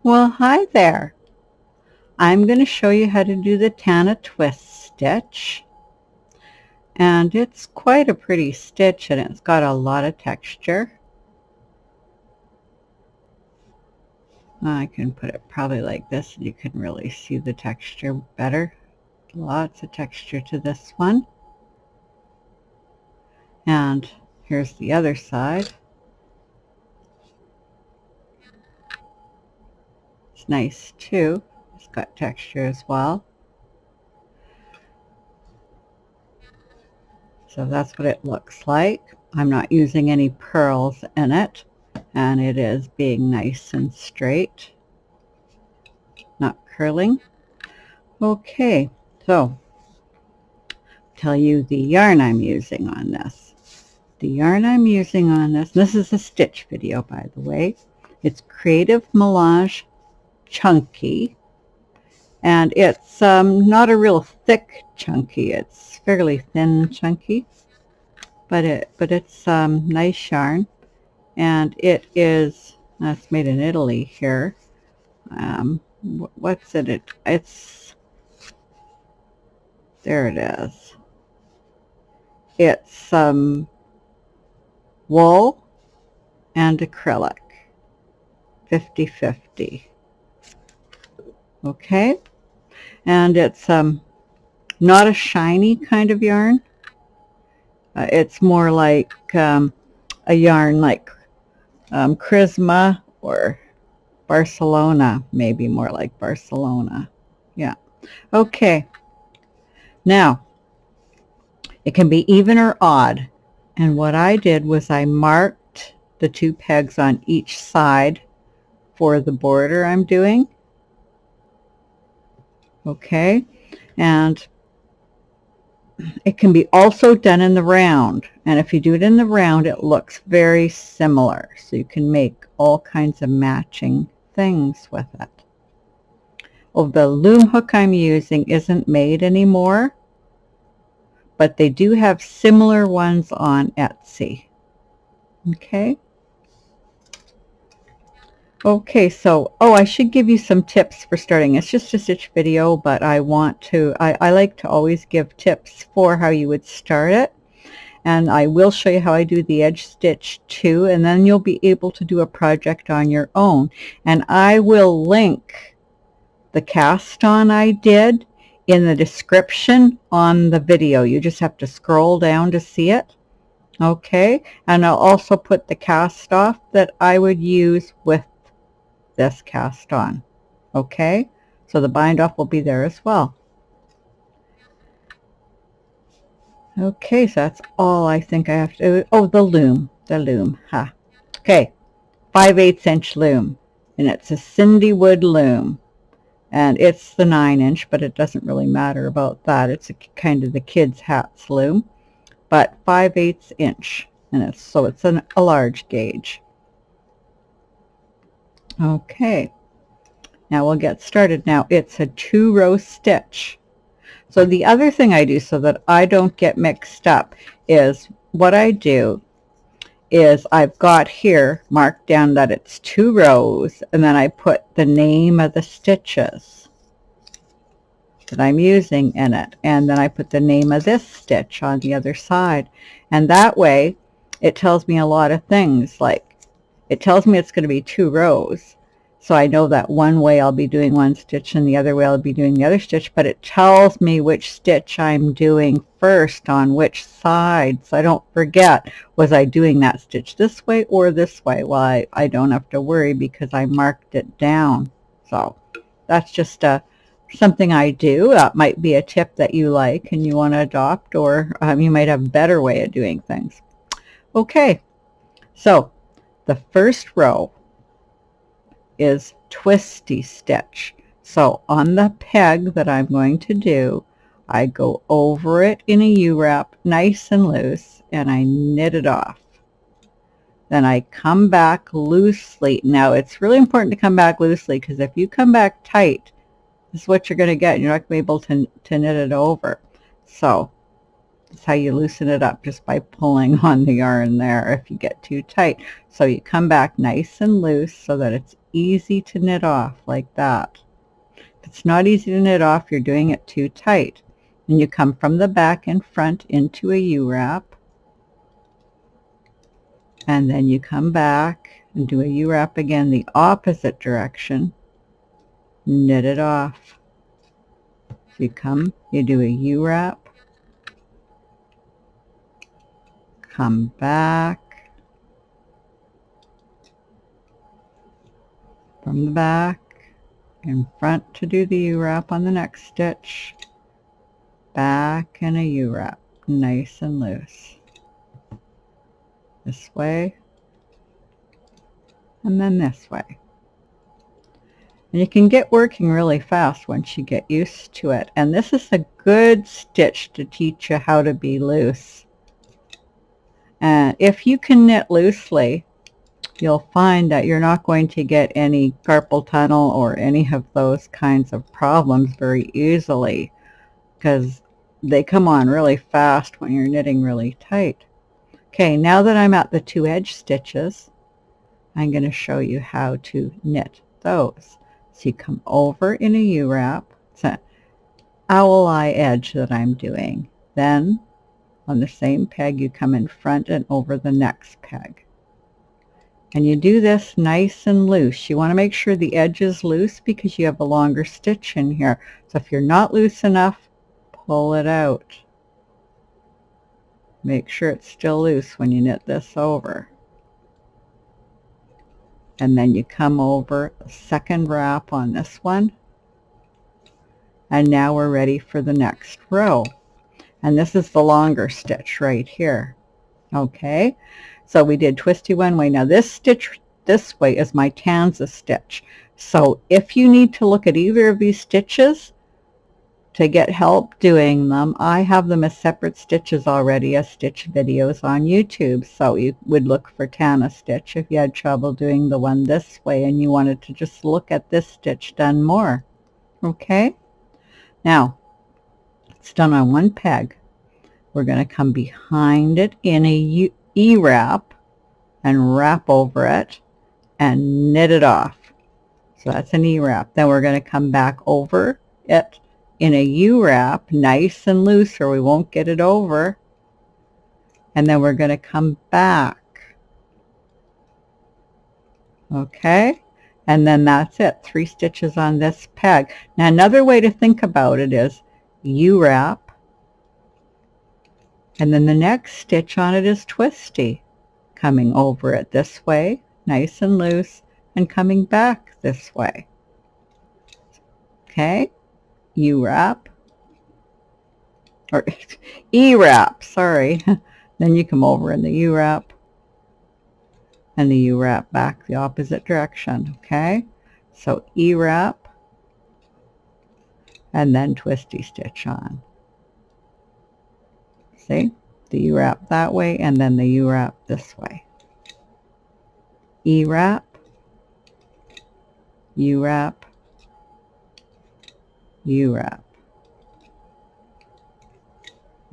Well, hi there. I'm going to show you how to do the Tana Twist Stitch. And it's quite a pretty stitch and it's got a lot of texture. I can put it probably like this and you can really see the texture better. Lots of texture to this one. And here's the other side. It's nice too. It's got texture as well. So that's what it looks like. I'm not using any purls in it, and it is being nice and straight, not curling. Okay, so tell you the yarn I'm using on this. The yarn I'm using on this is a stitch video, by the way. It's Creative Melange Chunky, and it's not a real thick chunky. It's fairly thin chunky, but it's nice yarn, and it's made in Italy here. What's it? It's there. It is. It's wool and acrylic, 50-50. Okay, and it's not a shiny kind of yarn. It's more like a yarn like Charisma or Barcelona, maybe more like Barcelona. Yeah. Okay. Now, it can be even or odd. And what I did was I marked the 2 pegs on each side for the border I'm doing. Okay. And it can be also done in the round. And if you do it in the round, it looks very similar. So you can make all kinds of matching things with it. Oh, the loom hook I'm using isn't made anymore, but they do have similar ones on Etsy. Okay. Okay, so, I should give you some tips for starting. It's just a stitch video, but I like to always give tips for how you would start it. And I will show you how I do the edge stitch too, and then you'll be able to do a project on your own. And I will link the cast on I did in the description on the video. You just have to scroll down to see it. Okay, and I'll also put the cast off that I would use with this cast on. Okay, so the bind off will be there as well. Okay, so that's all I think I have to do. Oh, the loom, ha. Okay, 5/8 inch loom, and it's a Cindwood loom, and it's the 9-inch, but it doesn't really matter about that. It's kind of the kids' hats loom, but 5/8 inch, and it's a large gauge. Okay, now we'll get started. Now it's a 2-row stitch. So the other thing I do so that I don't get mixed up is what I do is I've got here marked down that it's 2 rows, and then I put the name of the stitches that I'm using in it, and then I put the name of this stitch on the other side, and that way it tells me a lot of things. Like, it tells me it's going to be 2 rows, so I know that one way I'll be doing one stitch and the other way I'll be doing the other stitch, but it tells me which stitch I'm doing first on which side, so I don't forget, was I doing that stitch this way or this way? Well, I don't have to worry because I marked it down. So that's just something I do. That might be a tip that you like and you want to adopt, or you might have a better way of doing things. Okay, so the first row is twisty stitch. So on the peg that I'm going to do, I go over it in a U-wrap nice and loose, and I knit it off. Then I come back loosely. Now it's really important to come back loosely, because if you come back tight, this is what you're going to get. You're not going to be able to knit it over. So that's how you loosen it up, just by pulling on the yarn there if you get too tight. So you come back nice and loose so that it's easy to knit off like that. If it's not easy to knit off, you're doing it too tight. And you come from the back and front into a U-wrap, and then you come back and do a U-wrap again the opposite direction, knit it off. So you come, you do a U-wrap, come back from the back in front to do the U-wrap on the next stitch, back and a U-wrap, nice and loose. This way, and then this way. And you can get working really fast once you get used to it. And this is a good stitch to teach you how to be loose. And if you can knit loosely, you'll find that you're not going to get any carpal tunnel or any of those kinds of problems very easily, because they come on really fast when you're knitting really tight. Okay, now that I'm at the 2 edge stitches, I'm going to show you how to knit those. So you come over in a U-wrap. It's an owl eye edge that I'm doing. Then on the same peg you come in front and over the next peg. And you do this nice and loose. You want to make sure the edge is loose because you have a longer stitch in here. So if you're not loose enough, pull it out. Make sure it's still loose when you knit this over. And then you come over a second wrap on this one. And now we're ready for the next row. And this is the longer stitch right here. Okay, so we did twisty one way. Now this stitch this way is my Tana stitch. So if you need to look at either of these stitches to get help doing them, I have them as separate stitches already as stitch videos on YouTube. So you would look for Tana stitch if you had trouble doing the one this way and you wanted to just look at this stitch done more. Okay, now it's done on one peg. We're going to come behind it in a E-wrap and wrap over it and knit it off. So that's an E-wrap. Then we're going to come back over it in a U-wrap, nice and loose or we won't get it over. And then we're going to come back. Okay, and then that's it. 3 stitches on this peg. Now another way to think about it is U-wrap, and then the next stitch on it is twisty, coming over it this way, nice and loose, and coming back this way. Okay, U-wrap, or E-wrap, sorry. Then you come over in the U-wrap, and the U-wrap back the opposite direction. Okay, so E-wrap, and then twisty stitch on. See, the U-wrap that way and then the U-wrap this way. E-wrap, U-wrap, U-wrap.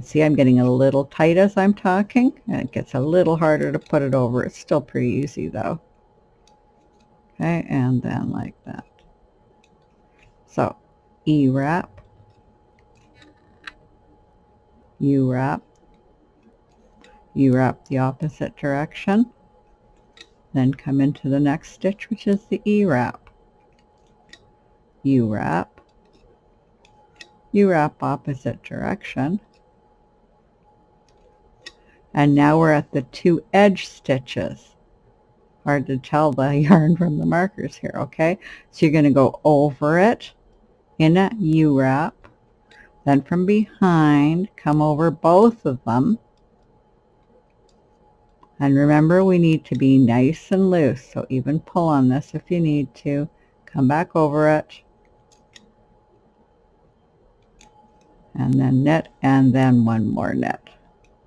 See, I'm getting a little tight as I'm talking, and it gets a little harder to put it over. It's still pretty easy though. Okay, and then like that. So E-wrap, U-wrap, U-wrap the opposite direction, then come into the next stitch, which is the E-wrap, U-wrap, U-wrap opposite direction, and now we're at the 2 edge stitches. Hard to tell the yarn from the markers here. Okay, so you're going to go over it in a U-wrap, then from behind come over both of them, and remember we need to be nice and loose, so even pull on this if you need to, come back over it, and then knit, and then one more knit.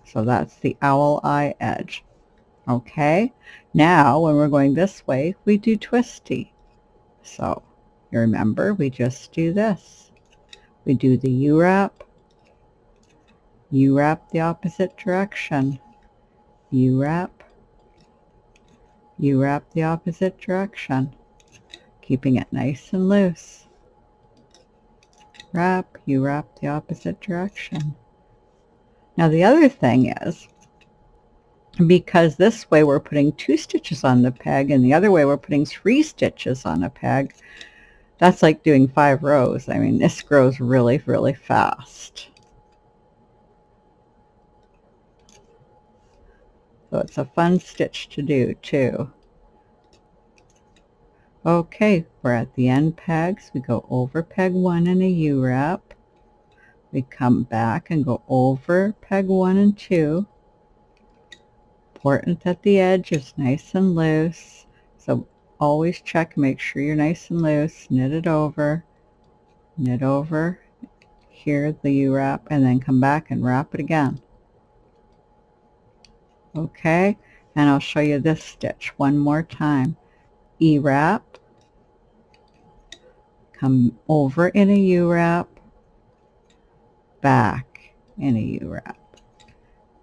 So that's the owl eye edge. Okay, now when we're going this way we do twisty. So you remember we just do this. We do the U-wrap, U-wrap the opposite direction, U-wrap, U-wrap the opposite direction, keeping it nice and loose. Wrap, you wrap the opposite direction. Now the other thing is, because this way we're putting 2 stitches on the peg and the other way we're putting 3 stitches on a peg, that's like doing 5 rows. I mean, this grows really, really fast. So it's a fun stitch to do too. Okay, we're at the end pegs. We go over peg 1 in a U-wrap. We come back and go over peg 1 and 2. Important that the edge is nice and loose. So always check, make sure you're nice and loose. Knit it over. Knit over here the U-wrap, and then come back and wrap it again. Okay, and I'll show you this stitch one more time. E-wrap, come over in a U-wrap, back in a U-wrap,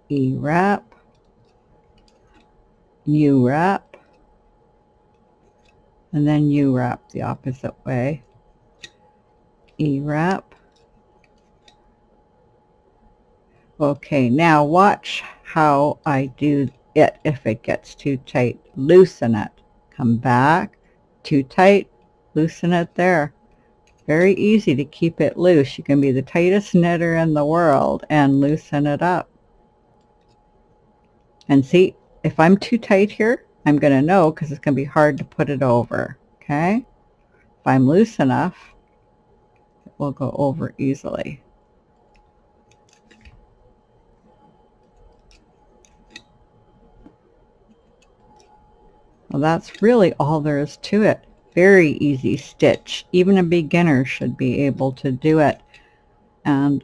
E-wrap, U-wrap, and then U-wrap the opposite way, E-wrap. Okay, now watch how I do it. If it gets too tight, loosen it. Come back, too tight, loosen it there. Very easy to keep it loose. You can be the tightest knitter in the world and loosen it up. And see, if I'm too tight here, I'm going to know because it's going to be hard to put it over. Okay? If I'm loose enough, it will go over easily. Well, that's really all there is to it. Very easy stitch. Even a beginner should be able to do it. And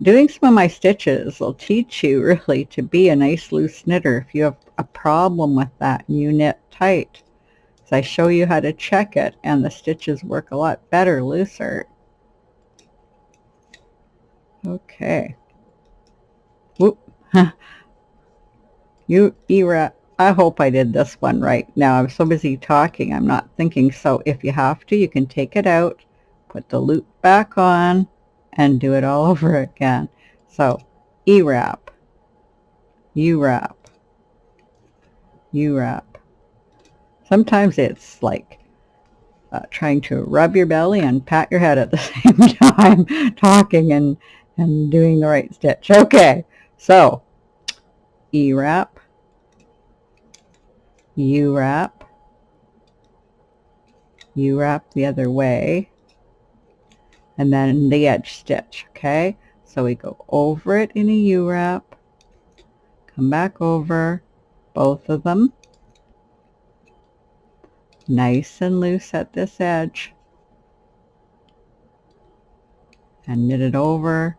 doing some of my stitches will teach you really to be a nice loose knitter. If you have a problem with that and you knit tight, so I show you how to check it, and the stitches work a lot better looser. Okay. Whoop. You E-wrap. I hope I did this one right. Now I'm so busy talking, I'm not thinking. So if you have to, you can take it out, put the loop back on, and do it all over again. So E-wrap, U-wrap, U-wrap. Sometimes it's like trying to rub your belly and pat your head at the same time, talking and doing the right stitch. Okay, so E-wrap, U-wrap, U-wrap the other way, and then the edge stitch. Okay, so we go over it in a U-wrap, come back over both of them, nice and loose at this edge, and knit it over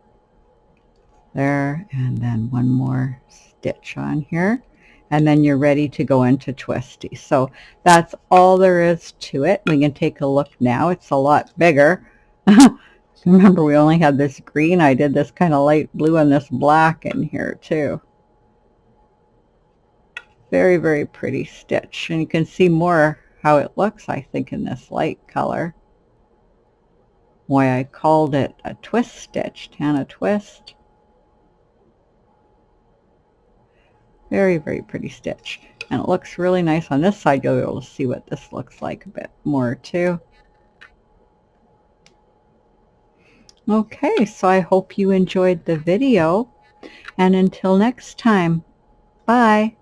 there, and then one more stitch on here, and then you're ready to go into twisty. So that's all there is to it. We can take a look now. It's a lot bigger. Remember, we only had this green. I did this kind of light blue and this black in here too. Very, very pretty stitch, and you can see more how it looks, I think, in this light color. Why I called it a twist stitch, Tana Twist. Very, very pretty stitch, and it looks really nice on this side. You'll be able to see what this looks like a bit more too. Okay, so I hope you enjoyed the video, and until next time, bye.